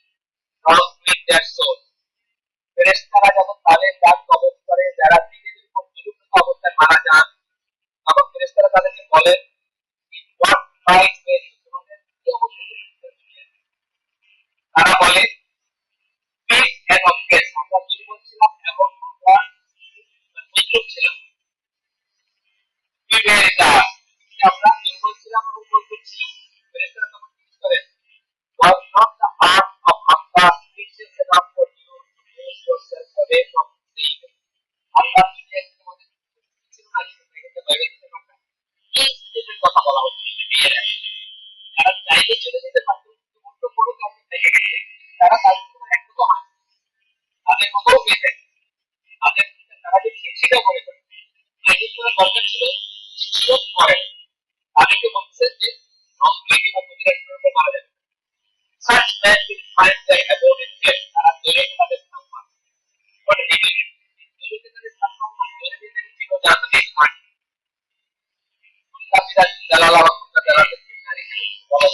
not with their soul. ফেরেশতারা যখন তাদের জান কবজ করে, যারা নিজেদের উপর বিরুদ্ধ অবস্থায় মারা যান, তখন ফেরেশতারা তাদেরকে বলে what right way তোমাদের কি অবস্থা। তারা বলে peace and of grace, আমরা দুর্বল ছিলাম এবং আমরা মজলুম ছিলাম। আমরা দুর্বল ছিলাম এবং মজলুম ছিলাম। ফেরেশতারা তখন কি করেন? was not the heart of Allah reaches enough for you to move yourself away from the evil. Allah নিজে তোমাদের কিছু না কিছু থেকে বাইরে দিতে পারবে। এই স্টেজের কথা বলা হচ্ছে বিয়ের। তারা চাইলে চলে যেতে পারত, কিন্তু কোনো কারণে থেকে গেছে। তারা তাদের কোনো একটু তো হয়, তাদের কথাও পেয়ে তাদের তারা যে ঠিক সেটা করে করে আইডির কোনো দরকার ছিল ছিল করে তাদেরকে বলছে যে নন ব্লিডিং বা প্রতিরোধ মারা যাবে। Such men will find their abode in death. তারা দূরে তাদের স্থান পাবে। But দূরে তাদের স্থান পাবে, দূরে তাদের জীবন জানতে পারে। তারা জালালা বা জালালা নারী বলা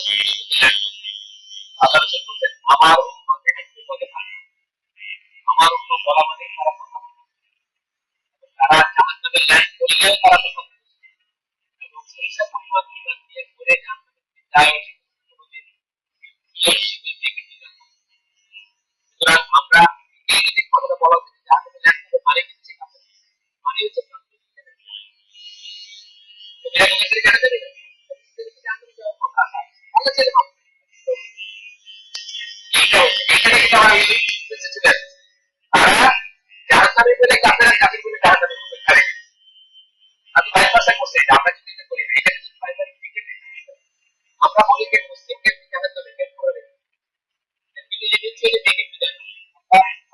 আল্লাহ রাসূল বলেন আমার উম্মতে একটু বলে থাকে, আমার উম্মত বলা মানে তারা কথা, তারা জান্নাতে ল্যান্ড করলেও তারা কথা এবং সেই সব পরিমাণ ইমান দিয়ে করে জান্নাতে যায়। সুতরাং আমরা এই যে কথাটা বলা হচ্ছে জান্নাতে ল্যান্ড করতে পারে কিছু কাছে মানে হচ্ছে তো এর ক্ষেত্রে কেন দেবে জান্নাতে যাওয়ার কথা আছে আল্লাহ ছেড়ে মাফ এখানে কি আমরা এই বুঝতে তারা জান্নাতে গেলে কাফেররা কাফির বলে জান্নাতে ঢুকতে পারে। আমি বাইপাসে করছি আমরা যদি এটা করি এটা কি বাইপাস টিকেট আমরা বলি যে মুসলিমকে জান্নাতে টিকেট করে দেব কিন্তু এই যে ছেলে টিকেট দেন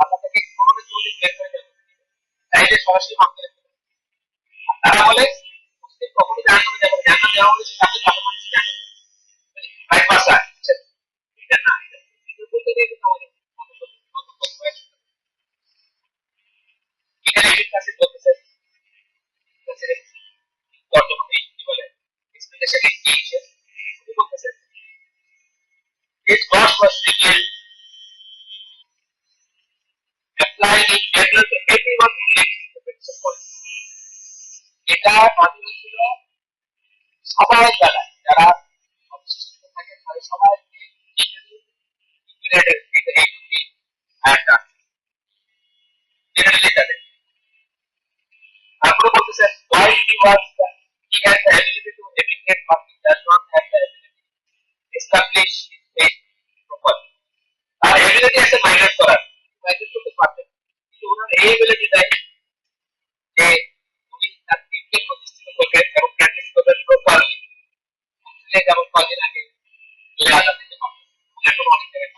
আল্লাহ তাকে কোনোভাবে জোরে বের করে দেন তাইলে সরাসরি মাফ করে দেন। তারা বলে মুসলিম কখনো জান্নাতে যাবে না, জান্নাতে যাওয়া হলে তাকে কাফের মানুষ জান্নাতে বাইপাস আছে এটা না এটা বলতে দিয়ে আমাদের এখানে এই কাছে বলতেছে বর্তমানে কি বলে এক্সপ্লেনেশন লিখছে কি বলতেছে this God was revealed applying it general to everyone who lives in the picture world. এটা মানে ছিল সবাই যারা অবশিষ্ট থাকে তাদের সবাইকে তারপরে বলতেছে why he was he had the ability to educate but he does not have the ability to establish his faith properly. R ability আছে মাইনাস করার মাইনাস করতে পারতেন কিন্তু ওনার এই এবিলিটি নাই যে উনি তার দিনকে প্রতিষ্ঠিত করবেন এবং প্র্যাকটিস করবেন প্রপারলি যেমন কদিন আগে আলাদা দিতে পারবেন এখন অনেক জায়গায়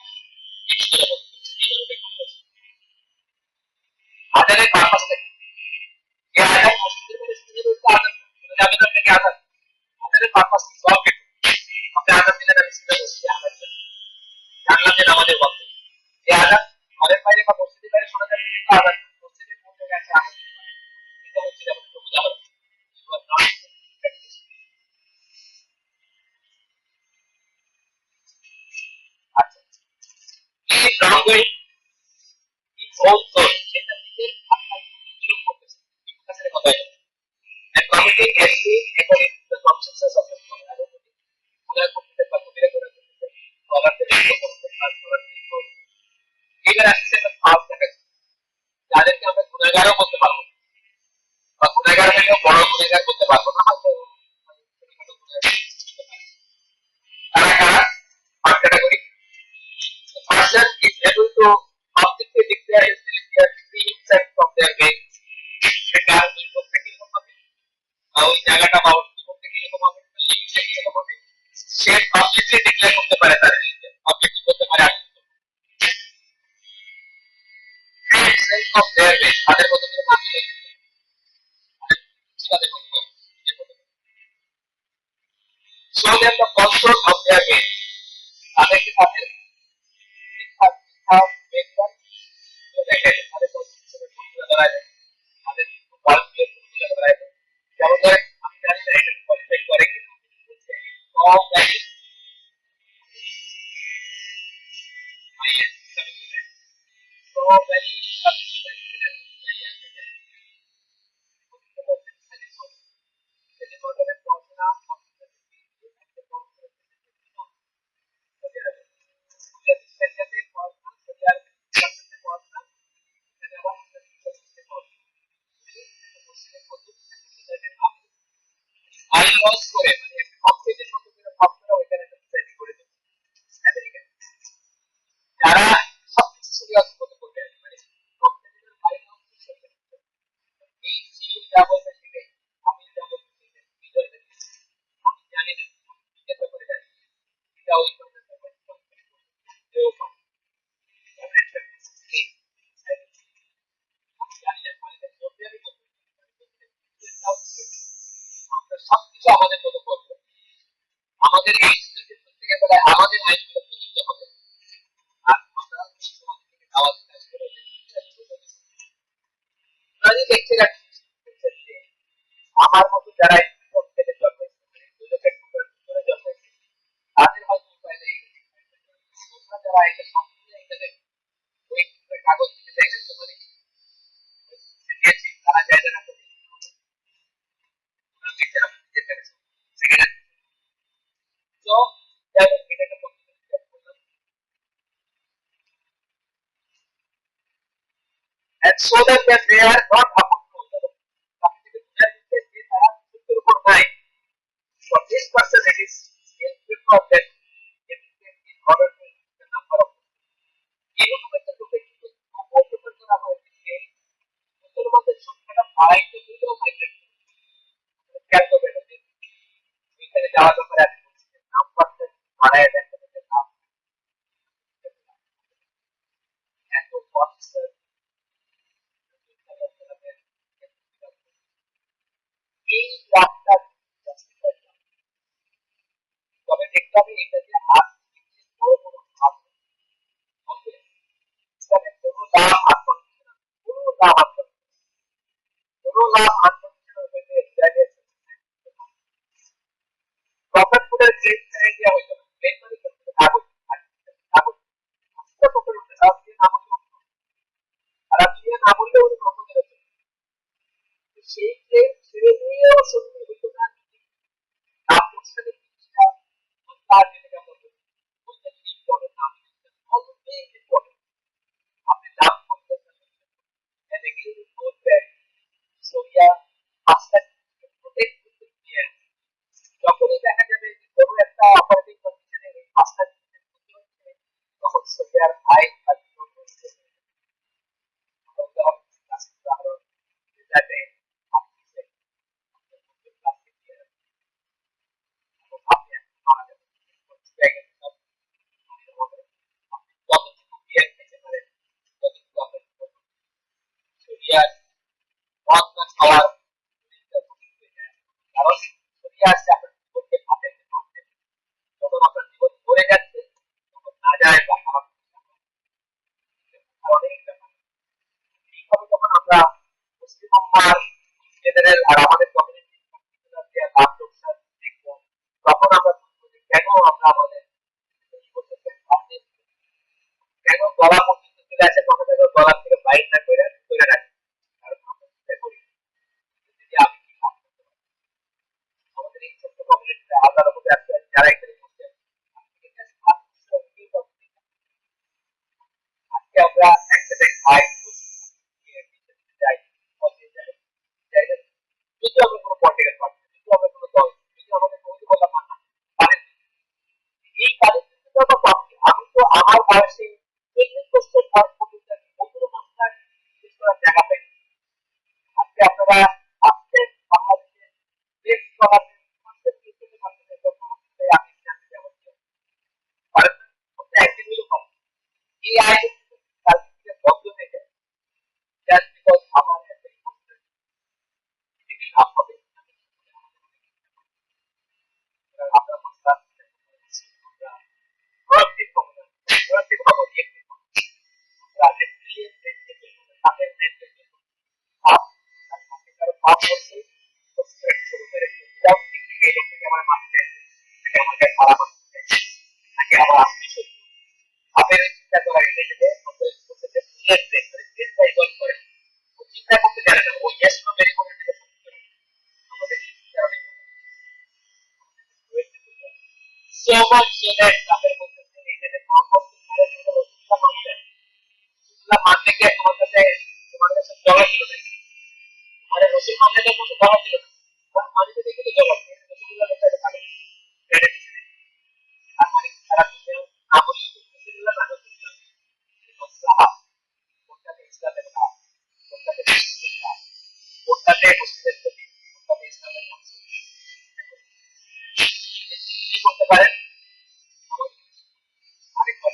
আদানের পারপাস থাকে এই আদান মসজিদের মধ্যে সুযোগ হচ্ছে আদান যাবে না থেকে আদান আদানের পারপাস সব আপনি আদান দিলেন আমি চিন্তা করছি আদান জানলাতে আমাদের বন্ধ এই আদান ঘরের বাইরে বা মসজিদের বাইরে শোনা যাবে কিন্তু আদান মসজিদের মধ্যে গেছে আদান এটা হচ্ছে যেমন উদাহরণ আচ্ছা এই রঙই own soul এটা থেকে আপনার কিছু করতেছে কাছে কথা হয় and committing a sin according to the consciences of the Lord ওরা করতে পারবে বের করে দিতে ওরা থেকে করতে পারবে ওরা ঠিক করবে এবার আসছে একটা ভাব থাকে যাদেরকে আমরা গুনাহগারও করতে পারবো বা গুনাহগার থেকে বড় গুনাহগার করতে পারবো না হয়তো তারা কারা আর category person is able to publicly declare his belief free himself from their way সেটা জীবন থেকে হবে ওই জায়গাটা বা জীবন থেকে হবে লিমিট থেকে হবে সে পাবলিকলি ডিক্লেয়ার করতে পারে তার পাবলিকলি করতে পারে free himself of their way তাদের মধ্যে থেকে public so that the control of their way তাদেরকে তাদের সবকিছু আমাদের মতো করবে, আমাদের এই থেকে বলে আমাদের আইনগুলো প্রযোজ্য হবে। আর আমরা সমাজ থেকে আওয়াজ কাজ করে দেখতে যাচ্ছি আমার মতো যারা জন্মাইছে তাদের হয়তো উপায় নেই, যারা এটা সম্পূর্ণ ওই কাগজ দিতে চাইছেন তোমাদের তারা চাইলে না তো and so that they are not accountable. For this person, it is still preferred that in order to increase the number of এরকম একটা লোকের কিন্তু খবর পেপার করা হয়েছে ওদের মধ্যে সংখ্যাটা বাড়াইতে দিলেও মাইগ্রেট খেয়াল করবে এখানে যাওয়ার ব্যাপারে আমি বলছি নাম্বারটা বাড়ায় দেখা যাচ্ছে নাম এত কনসার্ট এই লাভটা তবে দেখতে হবে এটা যে আর বড় বড় লাভ হবে তবে কোনো লাভ আত্মনির্ভর কোনো লাভ আত্মনির্ভর কোনো লাভ আত্মনির্ভর হয়ে জায়গায় প্রফিট ফুডের গ্রেড দেওয়া হইতো গ্রেড মানে কাগজ কাগজ আস্তে প্রফিট উঠে আর দিয়ে না বললে আর দিয়ে না বললে উনি প্রফিট করেছে সেই গ্রেড ছেড়ে দিয়েও সত্যি হইতো না আপনার সাথে কিছুটা তার যেটা বলবো বলতে ইম্পর্টেন্ট না অলওয়েজ ইম্পর্টেন্ট আপনি লাভ করতে and again it goes back so yeah পাঁচটা প্রোটেক্ট করতে গিয়ে যখনই দেখা যাবে যে কোনো একটা অপারেটিং কন্ডিশনে এই পাঁচটা তখন সোফিয়ার আয় যাতে খাওয়ার কারণ ছড়িয়ে আসছে আপনার জীবনকে মাথায় মারতে যখন আপনার জীবন ভরে যাচ্ছে তখন না যায় বা খারাপ কারণে এইভাবে যখন আমরা মুসলিম উম্মাহর জেনারেল আর আমাদের কমিউনিটি লাভ লোকসান দেখবো তখন আমরা বুঝবো যে কেন আমরা আমাদের কেন গলা পর্যন্ত চলে আসে তখন গলা থেকে বাইর না করে করে রাখি কারণ আমরা চিন্তা করি যদি আমি কি লাভ করতে পারি আমাদের এই ছোট্ট কমিউনিটিতে হাজার মধ্যে আছে যারা এখানে বসে আজকে আমরা একসাথে খাই যাই যাই যদি আমরা কোনো পলিটিক্যাল পার্টি যদি আমরা কোনো দল যদি আমাদের কোনো কথা মানা পারেন এই কাজের আমি তো আমার বয়সে চল্লিশ বছর বয়স পর্যন্ত অন্য মাত্রার জিজ্ঞেস করার জায়গা পাই আজকে আপনারা আজকে বাংলাদেশের দেশ চলাতে আমি জানতে যাবো পারেন না একদিন হলেও পারেন এই আইন কাল থেকে বন্ধ হয়ে যায় জাস্ট বিকজ আমার একটা লাভ হবে আমরা মাস্টার প্রত্যেক প্রত্যেক খবর দিয়ে চিন্তা করা চিন্তা করতে জানে না ওই বের করে so much so that তাদের মধ্যে নিজেদের মানতে গিয়ে তোমার কাছে জগা ছিল না মানে রসুল মানতে মতো জগা ছিল না মানতে দেখে তো জগা রসুল্লাহ কাছে থাকে আর মানে সারা দুনিয়া না বললে রসুল্লাহ না ইসলামের নাম কোনটাতে মুসলিমের প্রতি কোনটাতে ইসলামের নাম কি করতে পারেন আরেকবার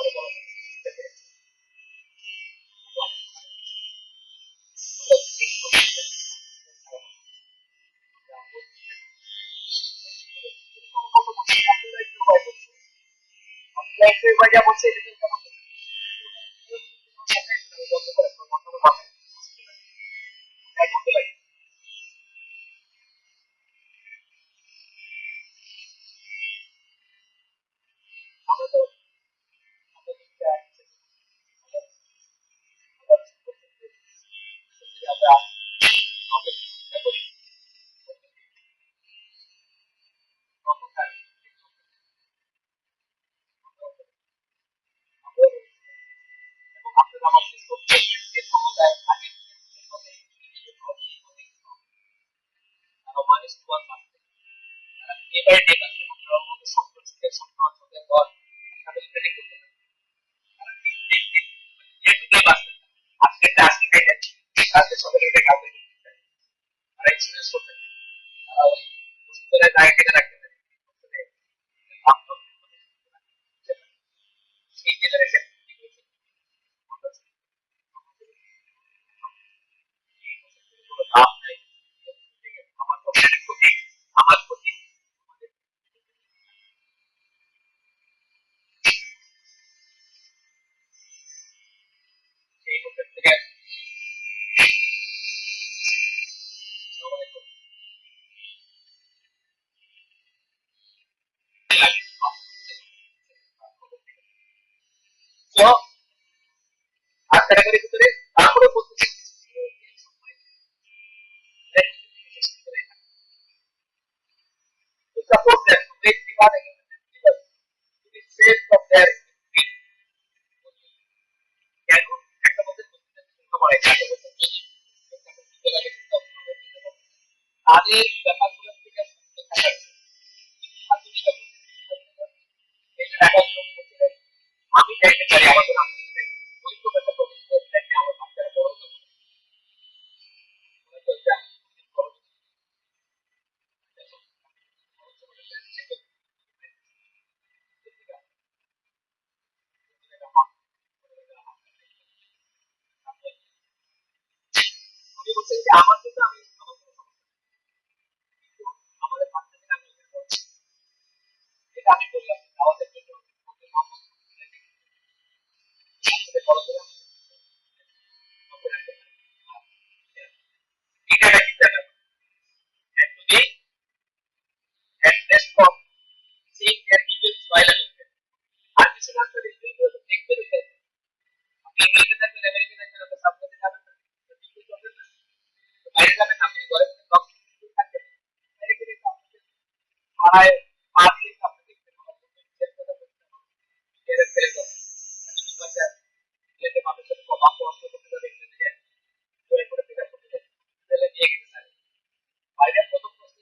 বলছে আমরা তো মানুষ এবারে ঠিক আছে আমরা সম্পর্কের সম্পর্কের পর তাদের ট্রেনিং করতে পারি আজকে আজকে খাইতে কালকে সকালে উঠে কালকে আর এক্সপিরিয়েন্স করতে পারি তারা ওই ওষুধের জায়গা থেকে রাখতে পারে সেই জেনারেশন লাভ নাই আমার ক্ষতি আমার ক্ষতি সেই ক্ষেত্রে তো আর ক্যাটাগরি ভিতরে তারপরে বলতেছি to support them to make demand against the people to be safe from their কেন একটা বলতে করে তাদের ব্যাপারগুলো থেকে আমি চাইতে পারি আমার কোনো ওই তো একটা প্রফেশনাল চাইতে আমার বাচ্চারা বড় আমি বলছি যে আমার জন্য আমি আমাদের বাচ্চাদের আমি এটা আমি বললাম আমাদের জন্য বড় করে এটা একটা চিন্তা করো তুমি at least from seeing their evil while আর কিছু না করে দেখতে দেখতে আপনি এমনিতে থাকবেন আমেরিকা থাকবেন আপনার সাবজেক্টে যাবেন না বাইরে যাবেন আপনি ঘরে থাকবেন পাড়ায় পা দিয়ে আপনি দেখবেন মানুষের বাক্য অস্ত্র করতে যাবে ইংরেজিতে করে পিক আপ করতে যাবে নিয়ে গেতে চায় বাইরে প্রথম প্রশ্ন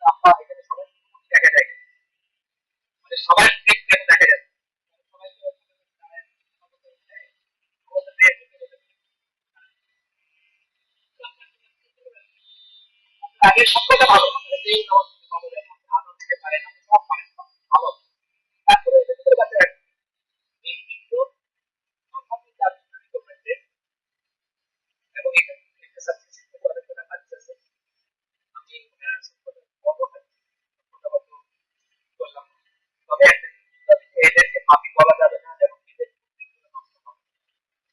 আপনার এখানে সবাই দেখা যায় মানে সবাই দেখা যায় সবাই আগে সবথেকে ভালো ভালো দেয় ভালো দিতে পারেন আপনি সব পারেন ভালো তারপরে এদের কাছে এই কিন্তু এবং এটা একটা সাবজেক্ট করে একটা কাজ আছে আমি বললাম তবে একটা এদেরকে আমি বলা যাবে না এবং এদের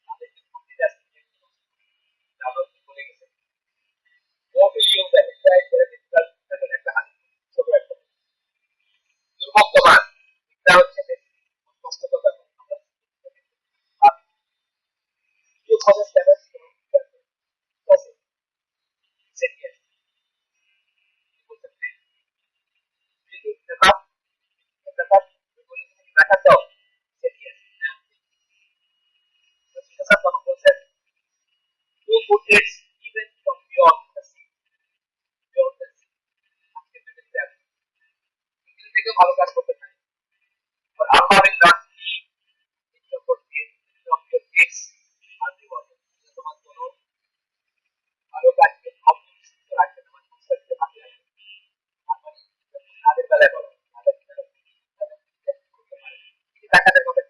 তাদেরকে বলে গেছে ও ভিডিও ব্যবসায় করে একটা ছোট একটা দুর্ভক্তমান এটা হচ্ছে কষ্টকর ব্যাপার আর কিছু খবর দেবেন দেখা দাও two good days even from beyond the sea beyond the sea থেকে ভালো কাজ করতে পারে but Allah will not in your good days of your days and reward তোমার কোনো ভালো কাজকে অবশিষ্ট রাখতে তোমার মুখে বাকি আছে তাদের বেলায় বলো তাদের টাকাদের কথা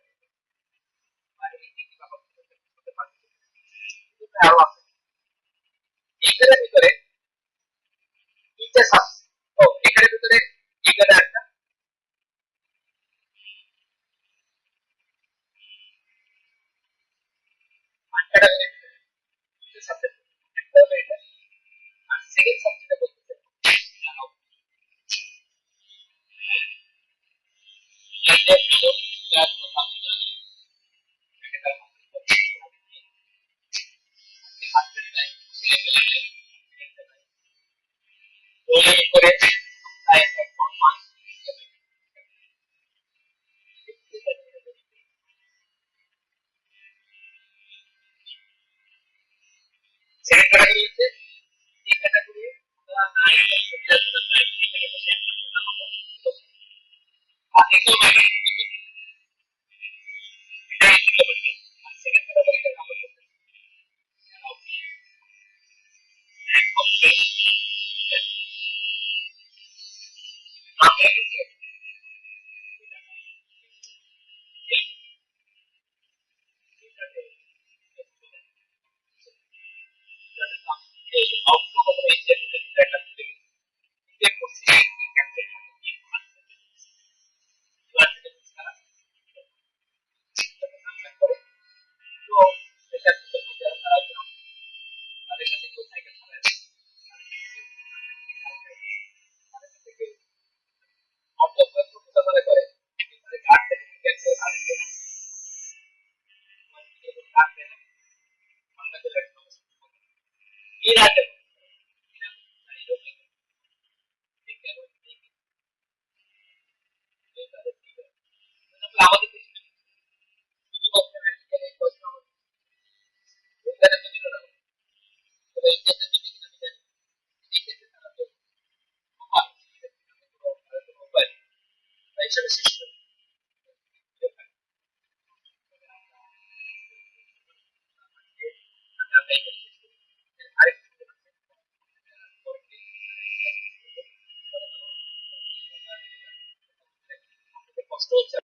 হিসাবে শেষ করি। আরেকটা কষ্ট হচ্ছে